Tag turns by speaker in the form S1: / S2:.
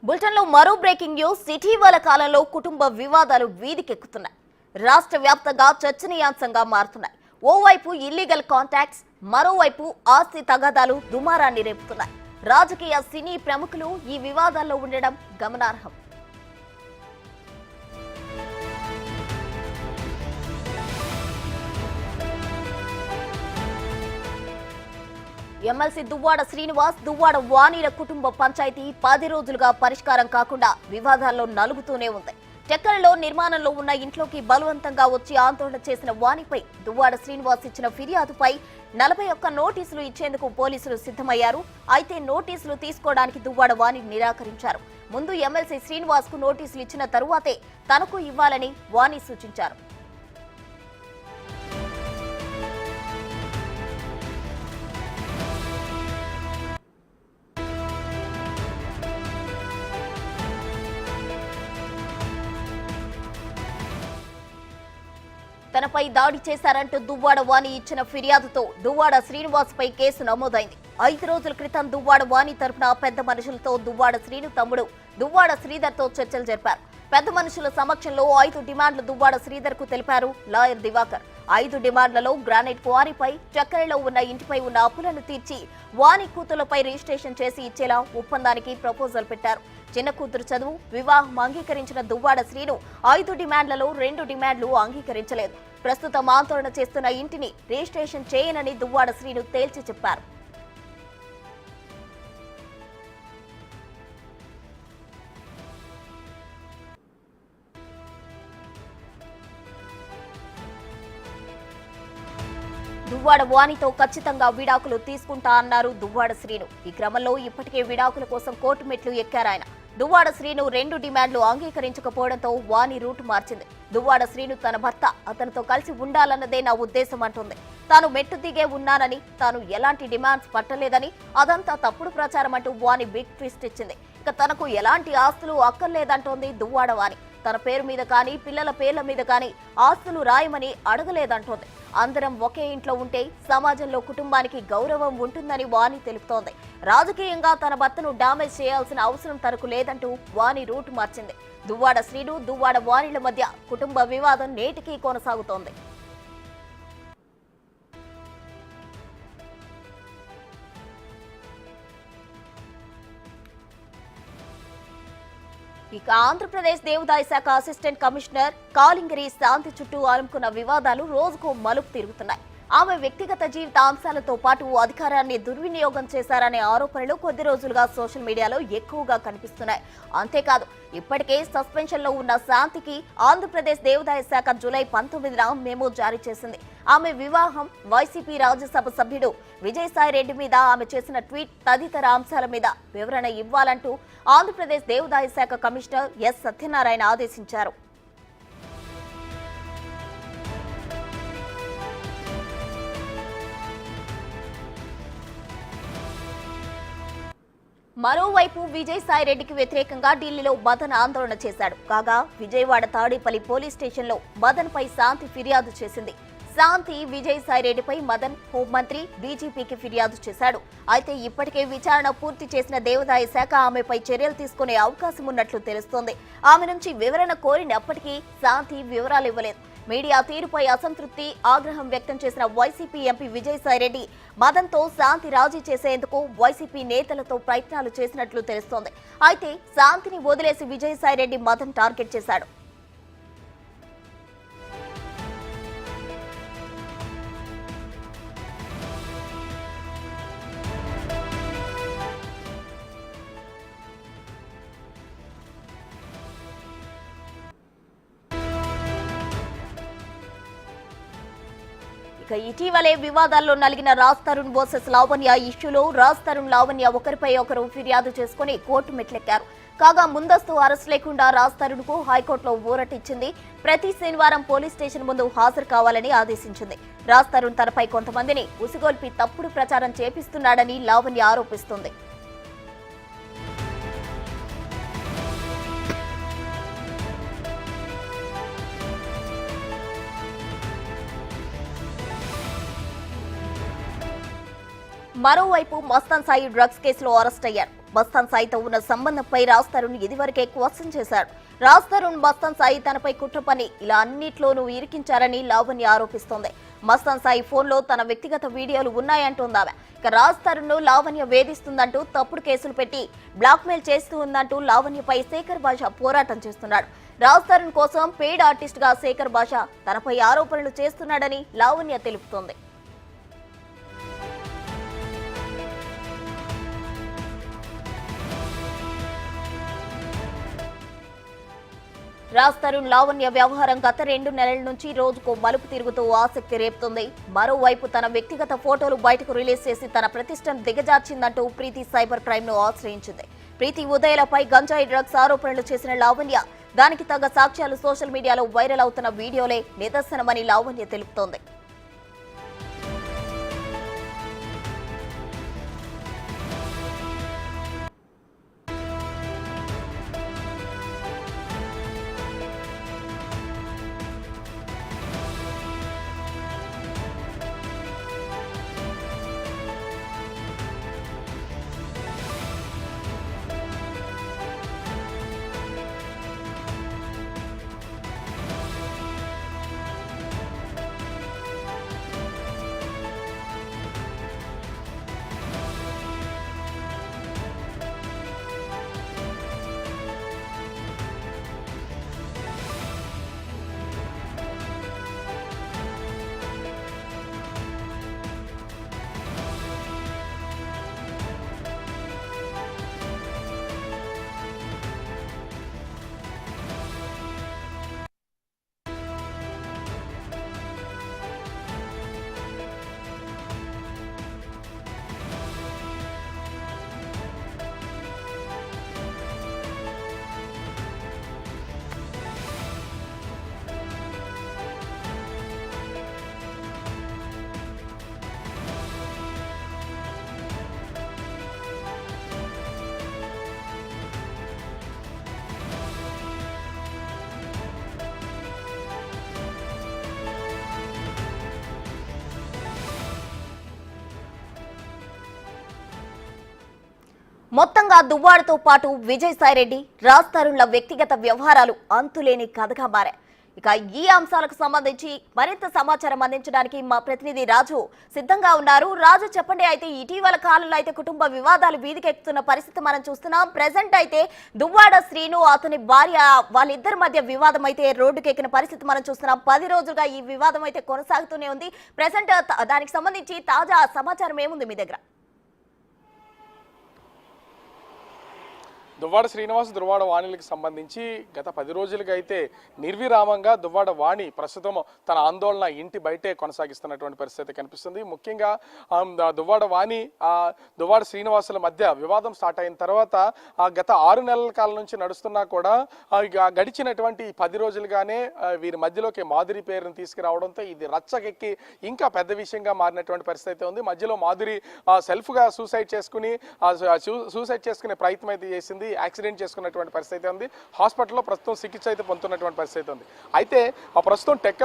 S1: బులెటిన్లో మరో breaking news. ఇటీవల కాలంలో కుటుంబ వివాదాలు వీధికెక్కుతున్నాయి. రాష్ట్ర వ్యాప్తంగా చర్చనీయాంశంగా మారుతున్నాయి. ఓవైపు ఇల్లీగల్ కాంటాక్ట్స్, మరోవైపు ఆస్తి తగాదాలు దుమారాన్ని రేపుతున్నాయి. రాజకీయ సినీ ప్రముఖులు ఈ వివాదాల్లో ఉండడం గమనార్హం. ఎమ్మెల్సీ దువ్వాడ శ్రీనివాస్, దువ్వాడ వాణిల కుటుంబ పంచాయతీ 10 రోజులుగా పరిష్కారం కాకుండా వివాదాల్లో నలుగుతూనే ఉంది. టెక్కలలో నిర్మాణంలో ఉన్న ఇంట్లోకి బలవంతంగా వచ్చి ఆందోళన చేసిన వాణిపై దువ్వాడ శ్రీనివాస్ ఇచ్చిన ఫిర్యాదుపై 41 నోటీసులు ఇచ్చేందుకు పోలీసులు సిద్ధమయ్యారు. అయితే నోటీసులు తీసుకోవడానికి దువ్వాడ వాణి నిరాకరించారు. ముందు ఎమ్మెల్సీ శ్రీనివాస్ కు నోటీసులు ఇచ్చిన తరువాతే తనకు ఇవ్వాలని వాణి సూచించారు. తనపై దాడి చేశారంటూ దువ్వాడ వాణి ఇచ్చిన ఫిర్యాదుతో దువ్వాడ శ్రీనివాస్ పై కేసు నమోదైంది. 5 రోజుల క్రితం దువ్వాడ వాణి తరఫున పెద్ద మనుషులతో దువ్వాడ శ్రీను తమ్ముడు దువ్వాడ శ్రీధర్ తో చర్చలు జరిపారు. పెద్ద మనుషుల సమక్షంలో 5 డిమాండ్లు దువ్వాడ శ్రీధర్ కు తెలిపారు లాయర్ దివాకర్. 5 డిమాండ్లలో గ్రానైట్ క్వారీపై, చక్కెరలో ఉన్న ఇంటిపై ఉన్న అప్పులను తీర్చి వాణి కూతులపై రిజిస్ట్రేషన్ చేసి ఇచ్చేలా ఒప్పందానికి ప్రపోజల్ పెట్టారు. చిన్న కూతురు చదువు, వివాహం అంగీకరించిన దువ్వాడ శ్రీను 5 డిమాండ్లలో 2 డిమాండ్లు అంగీకరించలేదు. ప్రస్తుతం ఆందోళన చేస్తున్న ఇంటిని రిజిస్ట్రేషన్ చేయనని దువ్వాడ శ్రీను తేల్చి చెప్పారు. దువ్వాడ వాణితో ఖచ్చితంగా విడాకులు తీసుకుంటా అన్నారు దువ్వాడ శ్రీను. ఈ క్రమంలో ఇప్పటికే విడాకుల కోసం కోర్టు మెట్లు ఎక్కారాయన. దువ్వాడ శ్రీను 2 డిమాండ్లు అంగీకరించకపోవడంతో వాణి రూట్ మార్చింది. దువ్వాడ శ్రీను తన భర్త అతనితో కలిసి ఉండాలన్నదే నా ఉద్దేశం అంటుంది. తాను మెట్టు దిగే ఉన్నానని, తాను ఎలాంటి డిమాండ్స్ పట్టలేదని, అదంతా తప్పుడు ప్రచారం అంటూ వాణి బిగ్ ట్విస్ట్ ఇచ్చింది. ఇక తనకు ఎలాంటి ఆస్తులు అక్కర్లేదంటోంది దువ్వాడ వాణి. తన పేరు మీద కానీ, పిల్లల పేర్ల మీద కానీ ఆస్తులు రాయమని అడగలేదంటోంది. అందరం ఒకే ఇంట్లో ఉంటే సమాజంలో కుటుంబానికి గౌరవం ఉంటుందని వాణి తెలుపుతోంది. రాజకీయంగా తన భర్తను డామేజ్ చేయాల్సిన అవసరం తనకు లేదంటూ వాణి రూట్ మార్చింది. దువ్వాడ శ్రీను, దువ్వాడ వాణిల మధ్య కుటుంబ వివాదం నేటికీ కొనసాగుతోంది. ఇక ఆంధ్రప్రదేశ్ దేవాదాయ శాఖ అసిస్టెంట్ కమిషనర్ కాలింగరి శాంతి చుట్టూ అలుముకున్న వివాదాలు రోజుకు మలుపు తిరుగుతున్నాయి. ఆమె వ్యక్తిగత జీవిత అంశాలతో పాటు అధికారాన్ని దుర్వినియోగం చేశారనే ఆరోపణలు కొద్ది రోజులుగా సోషల్ మీడియాలో ఎక్కువగా కనిపిస్తున్నాయి. అంతేకాదు, ఇప్పటికే సస్పెన్షన్ లో ఉన్న శాంతికి ఆంధ్రప్రదేశ్ దేవాదాయ శాఖ జూలై 19న మెమో జారీ చేసింది. ఆమె వివాహం, వైసీపీ రాజ్యసభ సభ్యుడు విజయసాయిరెడ్డి మీద ఆమె చేసిన ట్వీట్ తదితర అంశాల మీద వివరణ ఇవ్వాలంటూ ఆంధ్రప్రదేశ్ దేవాదాయ శాఖ కమిషనర్ ఎస్ సత్యనారాయణ ఆదేశించారు. మరోవైపు విజయసాయిరెడ్డికి వ్యతిరేకంగా ఢిల్లీలో మదన్ ఆందోళన చేశాడు. కాగా విజయవాడ తాడేపల్లి పోలీస్ స్టేషన్లో మదన్ పై శాంతి ఫిర్యాదు చేసింది. శాంతి విజయసాయిరెడ్డిపై మదన్, హోంమంత్రి, డీజీపీకి ఫిర్యాదు చేశాడు. అయితే ఇప్పటికే విచారణ పూర్తి చేసిన దేవాదాయ శాఖ ఆమెపై చర్యలు తీసుకునే అవకాశం ఉన్నట్లు తెలుస్తోంది. ఆమె నుంచి వివరణ కోరినప్పటికీ శాంతి వివరాలు ఇవ్వలేదు. మీడియా తీరుపై అసంతృప్తి, ఆగ్రహం వ్యక్తం చేసిన వైసీపీ ఎంపీ విజయసాయిరెడ్డి మదన్తో శాంతి రాజీ చేసేందుకు వైసీపీ నేతలతో ప్రయత్నాలు చేసినట్లు తెలుస్తోంది. అయితే శాంతిని వదిలేసి విజయసాయిరెడ్డి మదన్ టార్గెట్ చేశాడు. ఇటీవలే వివాదాల్లో నలిగిన రాజ్ తరుణ్ వర్సెస్ లావణ్య ఇష్యూలో రాజ్ తరుణ్, లావణ్య ఒకరిపై ఒకరు ఫిర్యాదు చేసుకుని కోర్టు మెట్లెక్కారు. కాగా ముందస్తు అరెస్ట్ లేకుండా రాజ్ తరుణ్ కు హైకోర్టులో ఊరటిచ్చింది. ప్రతి శనివారం పోలీస్ స్టేషన్ ముందు హాజరు కావాలని ఆదేశించింది. రాజ్ తరుణ్ తనపై కొంతమందిని ఉసిగొల్పి తప్పుడు ప్రచారం చేపిస్తున్నాడని లావణ్య ఆరోపిస్తుంది. మరోవైపు మస్తాన్ సాయి డ్రగ్స్ కేసులో అరెస్ట్ అయ్యారు. మస్తాన్ సాయితో ఉన్న సంబంధంపై రాజ్ తరుణ్ ఇదివరకే క్వశ్చన్ చేశాడు. రాజ్ తరుణ్ మస్తాన్ సాయి తనపై కుట్ర పని ఇలా అన్నిట్లోనూ ఇరికించారని లావణ్య ఆరోపిస్తోంది. మస్తాన్ సాయి ఫోన్లో తన వ్యక్తిగత వీడియోలు ఉన్నాయంటోందామె. ఇక రాజ్ తరుణ్ ను లావణ్య వేధిస్తుందంటూ తప్పుడు కేసులు పెట్టి బ్లాక్మెయిల్ చేస్తూ ఉందంటూ లావణ్యపై శేఖర్ భాష పోరాటం చేస్తున్నాడు. రాజ్ తరుణ్ కోసం పెయిడ్ ఆర్టిస్ట్ గా శేఖర్ భాష తనపై ఆరోపణలు చేస్తున్నాడని లావణ్య తెలుపుతోంది. రాజ్ తరుణ్ లావణ్య వ్యవహారం గత 2 నెలల నుంచి రోజుకో మలుపు తిరుగుతూ ఆసక్తి రేపుతుంది. మరోవైపు తన వ్యక్తిగత ఫోటోలు బయటకు రిలీజ్ చేసి తన ప్రతిష్టను దిగజార్చిందంటూ ప్రీతి సైబర్ క్రైమ్ ను ఆశ్రయించింది. ప్రీతి ఉదయలపై గంజాయి డ్రగ్స్ ఆరోపణలు చేసిన లావణ్య దానికి తగ్గ సాక్ష్యాలు సోషల్ మీడియాలో వైరల్ అవుతున్న వీడియోలే నిదర్శనమని లావణ్య తెలుపుతోంది. మొత్తంగా దువ్వాడతో పాటు విజయసాయిరెడ్డి, రాజ్ తరుణ్ల వ్యక్తిగత వ్యవహారాలు అంతులేని కథగా మారాయి. ఇక ఈ అంశాలకు సంబంధించి మరింత సమాచారం అందించడానికి మా ప్రతినిధి రాజు సిద్ధంగా ఉన్నారు. రాజు చెప్పండి, అయితే ఇటీవల కాలంలో అయితే కుటుంబ వివాదాలు వీధికెక్కుతున్న పరిస్థితి మనం చూస్తున్నాం. ప్రెసెంట్ అయితే దువ్వాడ శ్రీను అతని భార్య వాళ్ళిద్దరి మధ్య వివాదం అయితే రోడ్డుకెక్కిన పరిస్థితి మనం చూస్తున్నాం. 10 రోజులుగా ఈ వివాదం అయితే కొనసాగుతూనే ఉంది. ప్రెసెంట్ దానికి సంబంధించి తాజా సమాచారం ఏముంది మీ దగ్గర?
S2: దువ్వాడ శ్రీనివాస్, దువ్వాడ వాణిలకు సంబంధించి గత 10 రోజులుగా అయితే నిర్విరామంగా దువ్వాడ వాణి ప్రస్తుతం తన ఆందోళన ఇంటి బయటే కొనసాగిస్తున్నటువంటి పరిస్థితి కనిపిస్తుంది. ముఖ్యంగా దువ్వాడ వాణి దువ్వాడ శ్రీనివాసుల మధ్య వివాదం స్టార్ట్ అయిన తర్వాత గత 6 నెలల కాలం నుంచి నడుస్తున్నా కూడా గడిచినటువంటి 10 రోజులుగానే వీరి మధ్యలోకి మాధురి పేరును తీసుకురావడంతో ఇది రచ్చకెక్కి ఇంకా పెద్ద విషయంగా మారినటువంటి పరిస్థితి ఉంది. మధ్యలో మాధురి సెల్ఫ్గా సూసైడ్ చేసుకునే ప్రయత్నం అయితే చేసింది. యాక్సిడెంట్ చేసుకున్నటువంటి పరిస్థితి ఉంది. హాస్పిటల్లో ప్రస్తుతం చికిత్స అయితే పొందుతున్నటువంటి పరిస్థితి ఉంది. అయితే ప్రస్తుతం